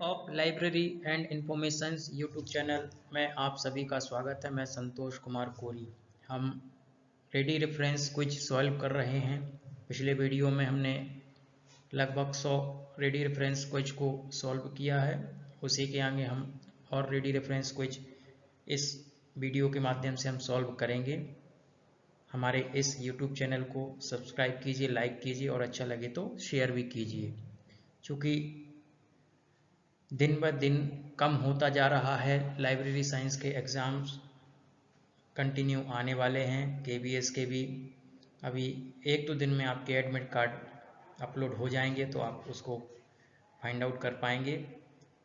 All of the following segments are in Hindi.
Of library and informations YouTube channel में आप सभी का स्वागत है। मैं संतोष कुमार कोरी। हम रेडी रेफरेंस क्विज सॉल्व कर रहे हैं। पिछले वीडियो में हमने लगभग 100 रेडी रेफरेंस क्विज को सॉल्व किया है। उसी के आगे हम और रेडी रेफरेंस क्विज इस वीडियो के माध्यम से हम सॉल्व करेंगे। हमारे इस यूट्यूब चैनल को सब्सक्राइब कीजिए, लाइक कीजिए और अच्छा लगे तो शेयर भी कीजिए। चूँकि दिन ब दिन कम होता जा रहा है, लाइब्रेरी साइंस के एग्ज़ाम्स कंटिन्यू आने वाले हैं। KBS के भी अभी 1-2 दिन में आपके एडमिट कार्ड अपलोड हो जाएंगे, तो आप उसको फाइंड आउट कर पाएंगे।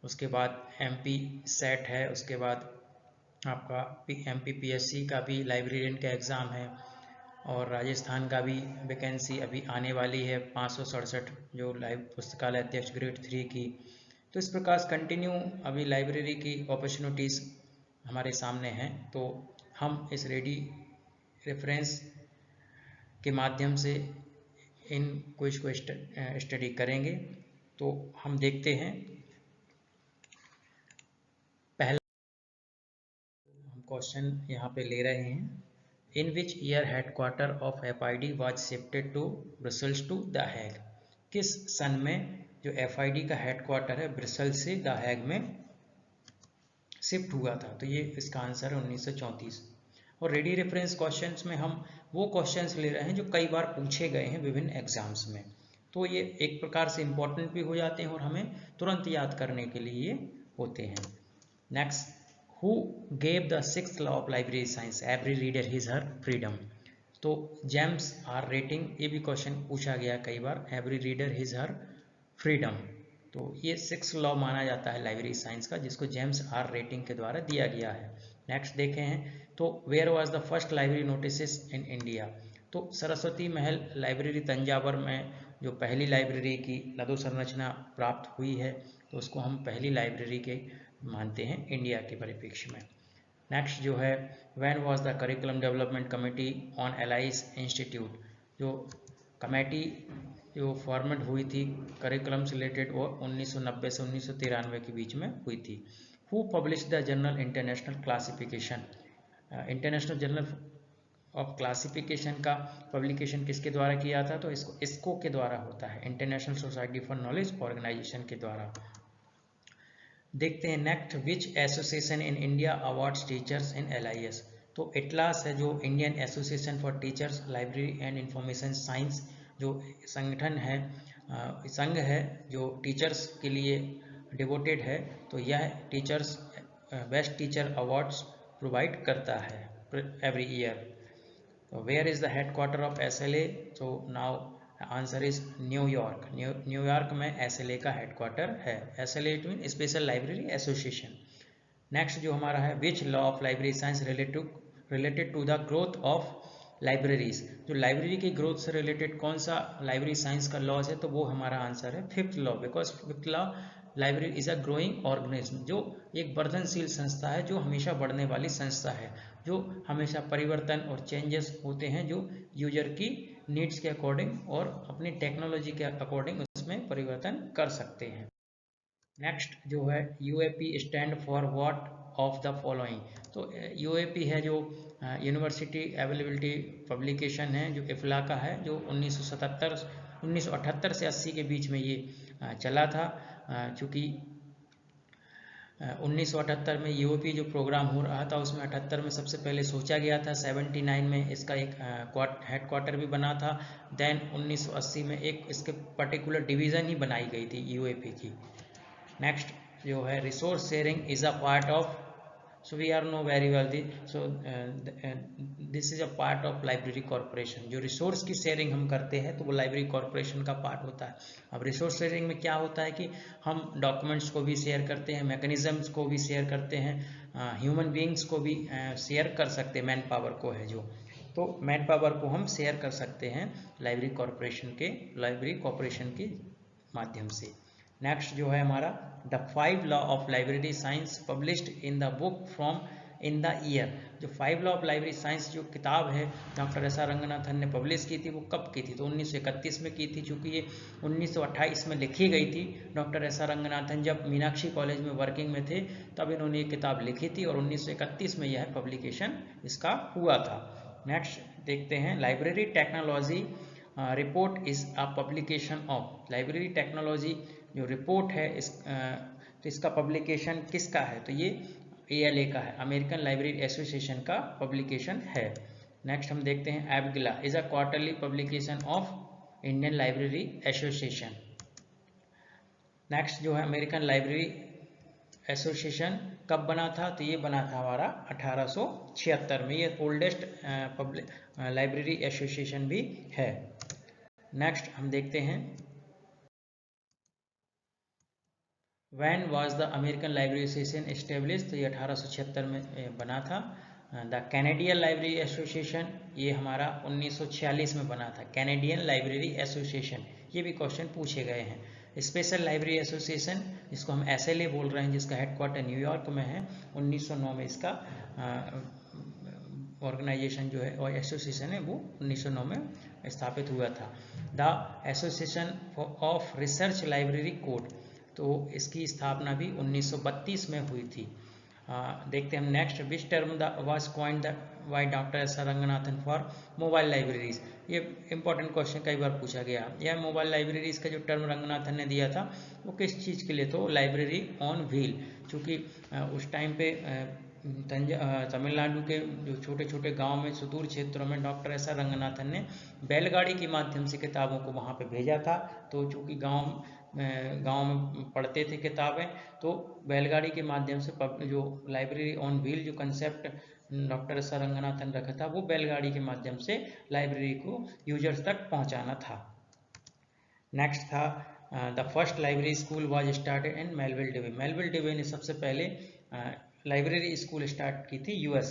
उसके बाद MP सेट है, उसके बाद आपका MP PSC का भी लाइब्रेरियन का एग्ज़ाम है और राजस्थान का भी वैकेंसी अभी आने वाली है 567 जो पुस्तकालय अध्यक्ष ग्रेड 3 की। तो इस प्रकार कंटिन्यू अभी लाइब्रेरी की अपॉर्चुनिटीज़ हमारे सामने हैं। तो हम इस रेडी रेफरेंस के माध्यम से इन क्विज को स्टडी करेंगे। तो हम देखते हैं। पहला हम क्वेश्चन यहाँ पे ले रहे हैं। In which year headquarter of FID was shifted to Brussels to the Hague. किस सन में जो FID का हेडक्वार्टर है ब्रसेल से द हैग में शिफ्ट हुआ था? तो ये इसका आंसर है 1934। और रेडी रेफरेंस क्वेश्चंस में हम वो क्वेश्चंस ले रहे हैं जो कई बार पूछे गए हैं विभिन्न एग्जाम्स में। तो ये एक प्रकार से इम्पोर्टेंट भी हो जाते हैं और हमें तुरंत याद करने के लिए होते हैं। Next, who gave the 6th law of library science, every reader his her freedom. तो जेम्स आर रेटिंग, ये भी क्वेश्चन पूछा गया कई बार, every reader his her freedom. तो ये 6th लॉ माना जाता है लाइब्रेरी साइंस का, जिसको जेम्स आर रेटिंग के द्वारा दिया गया है। नेक्स्ट देखे हैं तो where was the first library notice in India. तो सरस्वती महल लाइब्रेरी तंजावर में जो पहली लाइब्रेरी की लघु संरचना प्राप्त हुई है, तो उसको हम पहली लाइब्रेरी के मानते हैं इंडिया के परिप्रेक्ष्य में। नेक्स्ट जो है, when was the curriculum development committee on alias institute. जो कमेटी जो फॉर्मेट हुई थी करिकुलम से रिलेटेड, वो 1990 से 1993 के बीच में हुई थी। Who publish the journal international classification. International journal of classification का पब्लिकेशन किसके द्वारा किया था? तो इसको के द्वारा होता है, international society for knowledge organisation के द्वारा। देखते हैं next, which association in India awards teachers in LIS। तो इटलास है जो Indian association for teachers library and information science, जो संगठन है, संघ है जो टीचर्स के लिए डिवोटेड है। तो यह teachers best teacher awards provide करता है एवरी ईयर। तो where is the headquarter of SLA? तो now answer is New York. New York में SLA का हेडक्वार्टर है। SLA mean special library association. Next जो हमारा है, which law of library science related to the growth of libraries. जो लाइब्रेरी की ग्रोथ से रिलेटेड कौन सा लाइब्रेरी साइंस का लॉज है? तो वो हमारा आंसर है 5th law, because 5th law library is a growing organism, जो एक वर्धनशील संस्था है, जो हमेशा बढ़ने वाली संस्था है, जो हमेशा परिवर्तन और चेंजेस होते हैं, जो यूजर की नीड्स के अकॉर्डिंग और अपनी टेक्नोलॉजी के अकॉर्डिंग उसमें परिवर्तन कर सकते हैं। नेक्स्ट जो है, UAP stand for what of the following. तो UAP है जो यूनिवर्सिटी अवेलेबिलिटी पब्लिकेशन है, जो इफ्ला का है, जो 1978 से 80 के बीच में ये चला था। चूँकि 1978 में UAP जो प्रोग्राम हो रहा था, उसमें 78 में सबसे पहले सोचा गया था, 79 में इसका एक हेडक्वार्टर भी बना था। देन 1980 में एक इसके पर्टिकुलर डिवीज़न ही बनाई गई थी UAP की। नेक्स्ट जो है, resource sharing is a part of, so we are know very well this is a part of library corporation. जो रिसोर्स की शेयरिंग हम करते हैं तो वो लाइब्रेरी कॉर्पोरेशन का पार्ट होता है। अब रिसोर्स शेयरिंग में क्या होता है कि हम डॉक्यूमेंट्स को भी शेयर करते हैं, मैकेनिज्म्स को भी शेयर करते हैं, ह्यूमन बींग्स को भी शेयर कर सकते हैं, मैन पावर को है जो, तो मैन पावर को हम शेयर कर सकते हैं लाइब्रेरी कॉर्पोरेशन के माध्यम से। नेक्स्ट जो है हमारा, the 5 law of library science published in the book from in the year. जो 5 लॉ ऑफ लाइब्रेरी साइंस जो किताब है डॉक्टर एस आर रंगनाथन ने पब्लिश की थी, वो कब की थी? तो 1931 में की थी। चूँकि ये 1928 में लिखी गई थी, डॉक्टर एस आर रंगनाथन जब मीनाक्षी कॉलेज में वर्किंग में थे तब इन्होंने ये किताब लिखी थी और 1931 में यह पब्लिकेशन इसका हुआ था। नेक्स्ट देखते हैं, library technology report is a publication of. Library technology जो रिपोर्ट है तो इसका पब्लिकेशन किसका है? तो ये ALA का है, अमेरिकन लाइब्रेरी एसोसिएशन का पब्लिकेशन है। नेक्स्ट हम देखते हैं, एबगिला is a quarterly publication of Indian library association. Next जो है, अमेरिकन लाइब्रेरी एसोसिएशन कब बना था? तो ये बना था हमारा 1876 में। ये ओल्डेस्ट पब्लिक लाइब्रेरी एसोसिएशन भी है। नेक्स्ट हम देखते हैं, when was the American library association establish? तो ये 1876 में बना था। द कैनेडियन लाइब्रेरी एसोसिएशन ये हमारा 1946 में बना था, कैनेडियन लाइब्रेरी एसोसिएशन। ये भी क्वेश्चन पूछे गए हैं। स्पेशल लाइब्रेरी एसोसिएशन जिसको हम SLA बोल रहे हैं, जिसका हेडक्वार्टर न्यूयॉर्क में है, 1909 में इसका ऑर्गेनाइजेशन जो है और एसोसिएशन है वो 1909 में स्थापित हुआ था। The association of research library code, तो इसकी स्थापना भी 1932 में हुई थी। देखते हैं हम next, which term was coined by doctor S R Ranganathan for mobile libraries. ये इंपॉर्टेंट क्वेश्चन कई बार पूछा गया। यह मोबाइल लाइब्रेरीज का जो टर्म रंगनाथन ने दिया था वो किस चीज़ के लिए? तो लाइब्रेरी ऑन व्हील। चूँकि उस टाइम पे तमिलनाडु के जो छोटे छोटे गांव में, सुदूर क्षेत्रों में डॉक्टर एस आर रंगनाथन ने बैलगाड़ी के माध्यम से किताबों को वहाँ पे भेजा था। तो चूँकि गांव में पढ़ते थे किताबें, तो बैलगाड़ी के माध्यम से जो लाइब्रेरी ऑन व्हील जो concept doctor S R Ranganathan रखा था, वो बैलगाड़ी के माध्यम से लाइब्रेरी को यूजर्स तक पहुंचाना था। नेक्स्ट था, the first library school was started in Melville Dewey. Melville Dewey ने सबसे पहले लाइब्रेरी स्कूल स्टार्ट की थी US।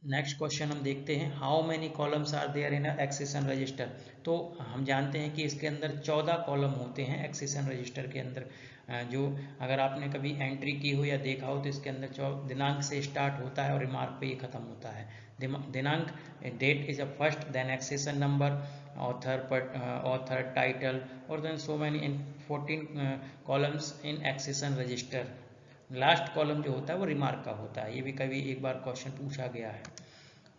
नेक्स्ट क्वेश्चन हम देखते हैं, how many columns are there in accession register. तो हम जानते हैं कि इसके अंदर 14 कॉलम होते हैं एक्सेशन रजिस्टर के अंदर। जो अगर आपने कभी एंट्री की हो या देखा हो तो इसके अंदर दिनांक से स्टार्ट होता है और रिमार्क पे ये खत्म होता है। दिनांक, date is a first, then accession number, author, title, और then so many in 14 columns in accession register. Last column जो होता है वो रिमार्क का होता है। ये भी कभी एक बार क्वेश्चन पूछा गया है।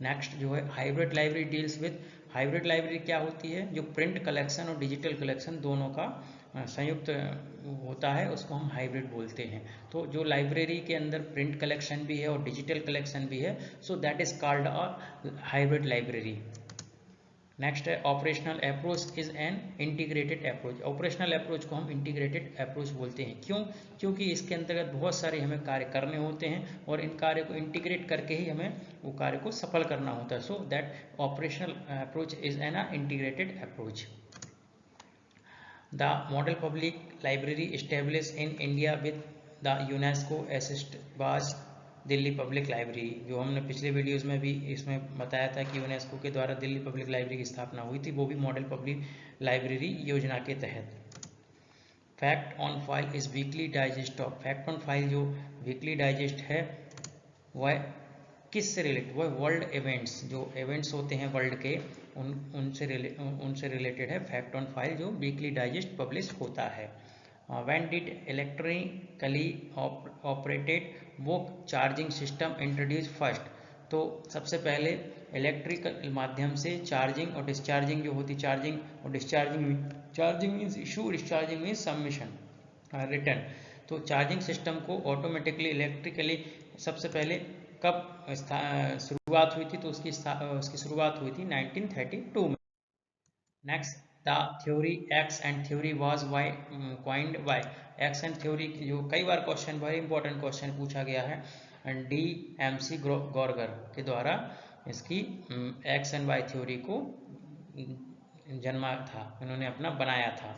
नेक्स्ट जो है, hybrid library deals with. Hybrid library क्या होती है? जो प्रिंट कलेक्शन और डिजिटल कलेक्शन दोनों का संयुक्त होता है, उसको हम हाइब्रिड बोलते हैं। तो जो लाइब्रेरी के अंदर प्रिंट कलेक्शन भी है और डिजिटल कलेक्शन भी है, so that is called a hybrid library. Next है, operational approach is an integrated approach. Operational approach को हम इंटीग्रेटेड अप्रोच बोलते हैं। क्यों? क्योंकि इसके अंतर्गत बहुत सारे हमें कार्य करने होते हैं और इन कार्य को इंटीग्रेट करके ही हमें वो कार्य को सफल करना होता है। So that operational approach is an integrated approach. The model public library establish in India with the UNESCO assist was Delhi public library. जो हमने पिछले वीडियोस में भी इसमें बताया था कि यूनेस्को के द्वारा दिल्ली पब्लिक लाइब्रेरी की स्थापना हुई थी, वो भी मॉडल पब्लिक लाइब्रेरी योजना के तहत। Fact on file is weekly digest of. Fact on file जो वीकली डाइजेस्ट है वह किससे रिलेटेड? वह वर्ल्ड इवेंट्स, जो इवेंट्स होते हैं वर्ल्ड के, उनसे रिलेटेड है फैक्ट ऑन फाइल जो वीकली डाइजेस्ट पब्लिश होता है। When did electronically operated book charging system introduce first? तो सबसे पहले इलेक्ट्रिकल माध्यम से चार्जिंग और डिस्चार्जिंग जो होती, चार्जिंग और discharging, charging means issue, discharging means submission, return. तो चार्जिंग सिस्टम को ऑटोमेटिकली इलेक्ट्रिकली सबसे पहले कब शुरुआत हुई थी? तो उसकी शुरुआत हुई थी 1932 में। Next, the theory x and theory was coined bye. X and theory जो कई बार क्वेश्चन, very इंपॉर्टेंट क्वेश्चन पूछा गया है, DMC गॉर्गर के द्वारा इसकी एक्स एंड वाई थ्योरी को जन्मा था, इन्होंने अपना बनाया था।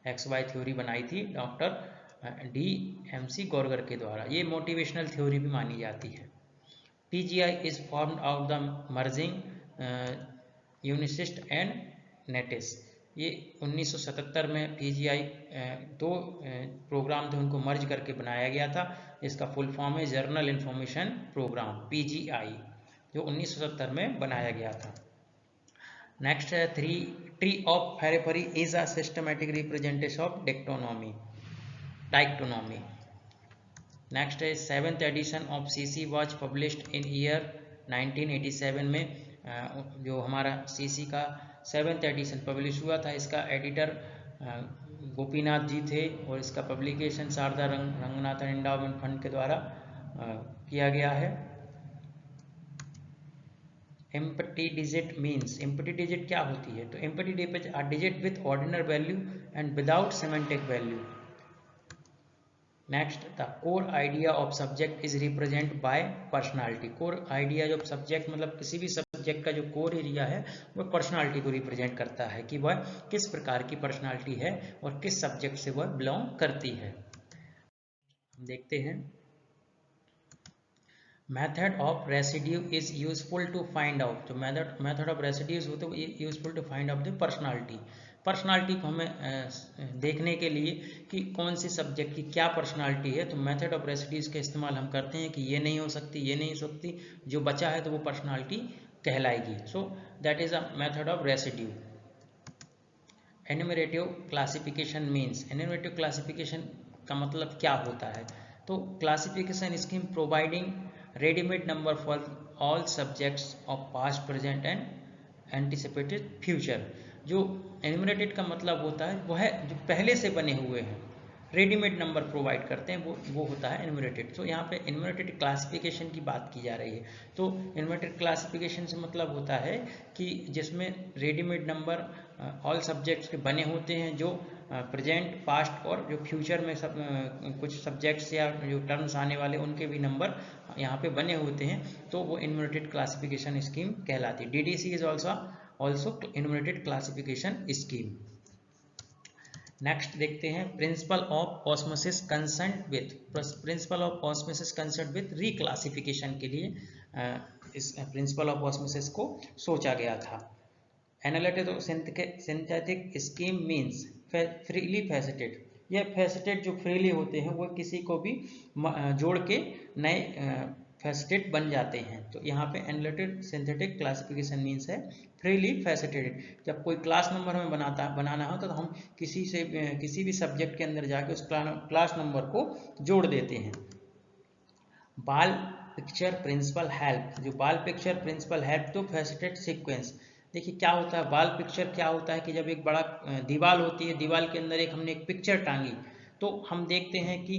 एक्स वाई थ्योरी बनाई थी डॉक्टर DMC गॉर्गर के द्वारा। ये मोटिवेशनल थ्योरी भी मानी जाती है। PGI is formed out the merging UNISIST and NATIS. ये 1977 में PGI दो प्रोग्राम थे उनको मर्ज करके बनाया गया था। इसका फुल फॉर्म है जर्नल इंफॉर्मेशन प्रोग्राम, PGI, जो 1970 में बनाया गया था। नेक्स्ट है tree of Porphyry is a systematic representation of dichotomy. Next है 7th edition of CC was published in year 1987 में। जो हमारा CC का 7th एडिशन पब्लिश हुआ था, इसका एडिटर गोपीनाथ जी थे और इसका publication Sharada Ranganathan endowment fund के द्वारा किया गया है। Empty digit means, empty digit क्या होती है? तो empty digit are digit with ordinal value and without semantic value. Next, the core idea of subject is represent by personality. Core idea जो सब्जेक्ट मतलब किसी भी सब्जेक्ट का जो कोर एरिया है वह पर्सनालिटी को रिप्रेजेंट करता है कि वह किस प्रकार की पर्सनालिटी है और किस सब्जेक्ट से वह बिलोंग करती है। हम देखते हैं, method of residue is useful to find out. जो मेथड ऑफ रेसिड्यूज होते हैं useful to find out the personality. Personality को हमें देखने के लिए कि कौन सी सब्जेक्ट की क्या पर्सनालिटी है, तो मेथड ऑफ रेसिड्यूज का इस्तेमाल हम करते हैं कि ये नहीं हो सकती, ये नहीं हो सकती, जो बचा है तो वो पर्सनालिटी कहलाएगी। So that is a method of residue. Enumerative classification means, enumerative classification का मतलब क्या होता है? तो classification scheme providing readymade number for all subjects of past, present and anticipated future. जो एन्यूमरेटेड का मतलब होता है वह जो पहले से बने हुए हैं, रेडीमेड नंबर प्रोवाइड करते हैं, वो होता है एन्यूमरेटेड। तो यहाँ पे एन्यूमरेटेड क्लासिफिकेशन की बात की जा रही है। तो एन्यूमरेटेड क्लासिफिकेशन से मतलब होता है कि जिसमें रेडीमेड नंबर ऑल सब्जेक्ट्स के बने होते हैं, जो प्रेजेंट, पास्ट और जो फ्यूचर में कुछ सब्जेक्ट्स या जो टर्म्स आने वाले उनके भी नंबर यहाँ पे बने होते हैं, तो वो एन्यूमरेटेड क्लासिफिकेशन स्कीम कहलाती है। DDC is also enumerated classification scheme. Next देखते हैं, principle of osmosis concern with, principle of osmosis concern with reclassification के लिए इस प्रिंसिपल ऑफ ऑस्मोसिस को सोचा गया था। Analytic synthetic scheme means freely faceted. यह फैसेटेड जो फ्रीली होते हैं वो किसी को भी जोड़ के नए फैसेटेड बन जाते हैं। तो यहाँ पे एनालिटिक सिंथेटिक क्लासिफिकेशन मीन्स है फ्रीली फैसेटेड। जब कोई क्लास नंबर हमें बनाना हो तो हम किसी भी सब्जेक्ट के अंदर जाके उस क्लास नंबर को जोड़ देते हैं। बाल पिक्चर प्रिंसिपल हेल्प, जो wall picture principle help to faceted sequence. देखिए क्या होता है, बाल पिक्चर क्या होता है कि जब एक बड़ा दीवार होती है, दीवार के अंदर हमने एक पिक्चर टांगी, तो हम देखते हैं कि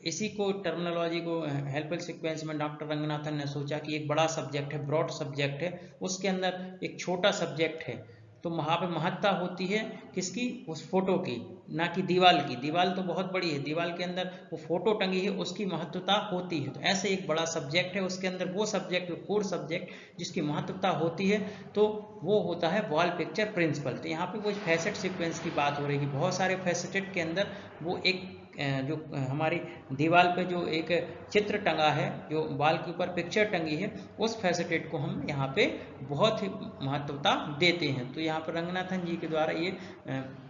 इसी को टर्मिनोलॉजी को हेल्पफुल सीक्वेंस में डॉक्टर रंगनाथन ने सोचा कि एक बड़ा सब्जेक्ट है, ब्रॉड सब्जेक्ट है, उसके अंदर एक छोटा सब्जेक्ट है, तो वहाँ पे महत्ता होती है किसकी? उस फोटो की, ना कि दीवाल की। दीवाल तो बहुत बड़ी है, दीवाल के अंदर वो फोटो टंगी है, उसकी महत्वता होती है। तो ऐसे एक बड़ा सब्जेक्ट है, उसके अंदर वो सब्जेक्ट, कोर सब्जेक्ट जिसकी महत्वता होती है, तो वो होता है वॉल पिक्चर प्रिंसिपल। तो यहाँ पे वो फैसेट सीक्वेंस की बात हो रही है, बहुत सारे फैसेटेड के अंदर वो एक जो हमारी दीवार पे जो एक चित्र टंगा है, जो वॉल के ऊपर पिक्चर टंगी है, उस फैसेटेड को हम यहाँ पे बहुत ही महत्वता देते हैं। तो यहाँ पर रंगनाथन जी के द्वारा ये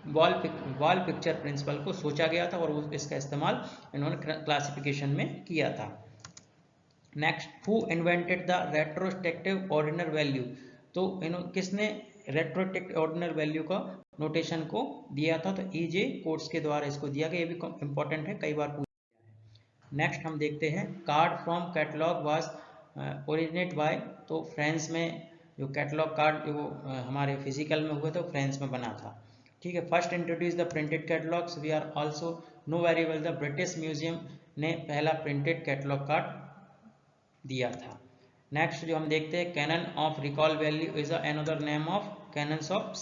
वॉल पिक्चर प्रिंसिपल को सोचा गया था और इसका इस्तेमाल इन्होंने क्लासिफिकेशन में किया था। Next, who invented the retrospective ordinal value. तो किसने रेट्रोस्पेक्टिव ऑर्डिनल वैल्यू का नोटेशन को दिया था? तो EJ कोर्स के द्वारा इसको दिया गया। ये भी इंपॉर्टेंट है, कई बार पूछा गया है। नेक्स्ट हम देखते हैं, card from catalog was originate by. तो फ्रांस में जो कैटलॉग कार्ड जो हमारे फिजिकल में हुए थे, फ्रांस में बना था। ठीक है। First introduce the printed catalogs, we are also know very well. The British Museum ने पहला प्रिंटेड कैटलॉग कार्ड दिया था। नेक्स्ट जो हम देखते हैं, canon of recall value is another name of cannons of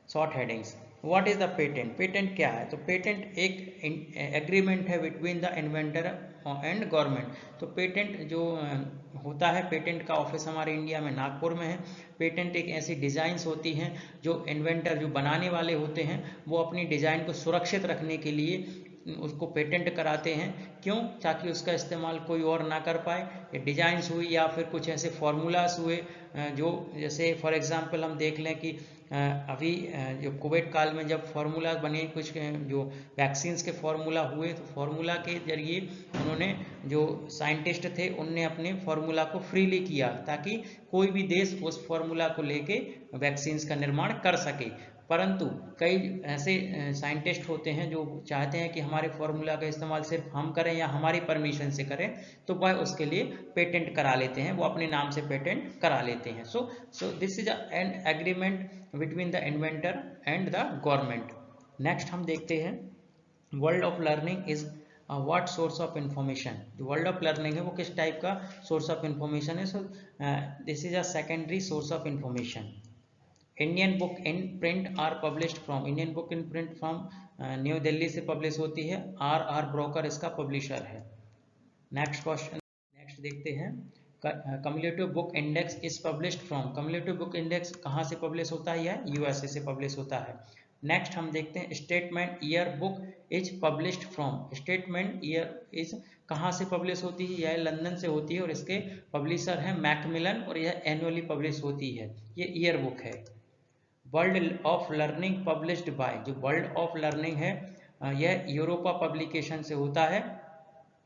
short headings. What is the patent? Patent क्या है? तो पेटेंट एक एग्रीमेंट है between the inventor and government. तो पेटेंट जो होता है, पेटेंट का ऑफिस हमारे इंडिया में नागपुर में है। पेटेंट एक ऐसी डिजाइन्स होती हैं जो इन्वेंटर, जो बनाने वाले होते हैं, वो अपनी डिजाइन को सुरक्षित रखने के लिए उसको पेटेंट कराते हैं। क्यों? ताकि उसका इस्तेमाल कोई और ना कर पाए। ये डिजाइन्स हुई या फिर कुछ ऐसे फॉर्मूलाज हुए जो, जैसे फॉर एग्जांपल हम देख लें कि अभी जो कोविड काल में जब फार्मूला बने, कुछ जो वैक्सीन्स के फार्मूला हुए, तो फार्मूला के जरिए उन्होंने, जो साइंटिस्ट थे, उनने अपने फार्मूला को फ्रीली किया ताकि कोई भी देश उस फार्मूला को लेके वैक्सीन्स का निर्माण कर सके। परंतु कई ऐसे साइंटिस्ट होते हैं जो चाहते हैं कि हमारे फार्मूला का इस्तेमाल सिर्फ हम करें या हमारी परमिशन से करें, तो वह उसके लिए पेटेंट करा लेते हैं, वो अपने नाम से पेटेंट करा लेते हैं। So this is an agreement between the inventor and the government. Next हम देखते हैं world of learning is what source of information. जो वर्ल्ड ऑफ लर्निंग है वो किस टाइप का सोर्स ऑफ इंफॉर्मेशन है? So this is a secondary source of information. Indian book in print are published from, Indian book in print from New Delhi से पब्लिश होती है, आर ब्रोकर इसका पब्लिशर है। नेक्स्ट क्वेश्चन, नेक्स्ट देखते हैं cumulative book index is published from, cumulative book index कहाँ से पब्लिश होता है? यह यूएसए से पब्लिश होता है। नेक्स्ट हम देखते हैं statement year book is published from, statement year is कहाँ से पब्लिश होती है? यह लंदन से होती है और इसके पब्लिशर हैं मैकमिलन, और यह एनुअली पब्लिश होती है, ये ईयर बुक है। World of learning published by, जो वर्ल्ड ऑफ लर्निंग है यह यूरोपा पब्लिकेशन से होता है,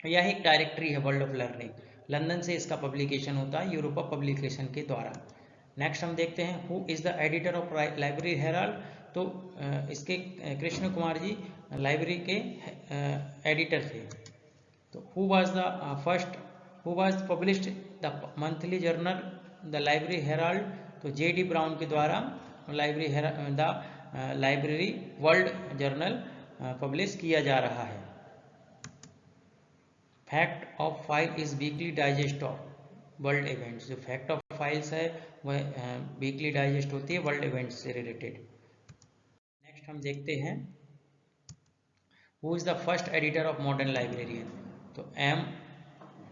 यह एक डायरेक्टरी है वर्ल्ड ऑफ लर्निंग, लंदन से इसका पब्लिकेशन होता है यूरोपा पब्लिकेशन के द्वारा। नेक्स्ट हम देखते हैं who is the editor of library Herald, तो इसके कृष्ण कुमार जी लाइब्रेरी के एडिटर थे। तो who was the first, who was published the monthly journal the library Herald, तो जेडी ब्राउन के द्वारा लाइब्रेरी वर्ल्ड जर्नल पब्लिश किया जा रहा है। Fact of file is weekly digest of world events, जो फैक्ट ऑफ फाइल्स है वह वीकली डाइजेस्ट होती है वर्ल्ड इवेंट्स से रिलेटेड। नेक्स्ट हम देखते हैं who is the first editor of modern librarian, तो M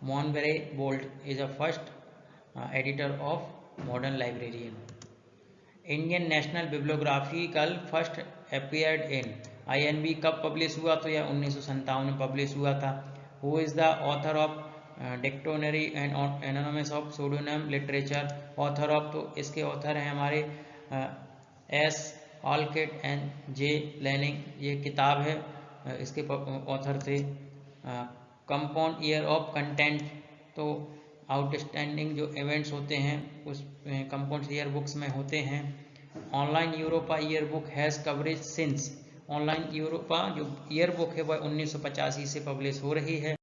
Monbray Bolt is the first editor of modern librarian. Indian national bibliographical first appeared in, INB कब पब्लिश हुआ? तो यह 1957 में पब्लिश हुआ था। Who is the author of dictionary and anonymous of pseudonym literature, author of, तो इसके ऑथर हैं हमारे S Halkett and J Laing, ये किताब है, इसके ऑथर थे। कंपाउंड ईयर ऑफ कंटेंट, तो आउटस्टैंडिंग जो इवेंट्स होते हैं उस कंपाउंड ईयर बुक्स में होते हैं। Online Europa year book has coverage since, online Europa जो ईयर बुक है वह 1985 से पब्लिश हो रही है।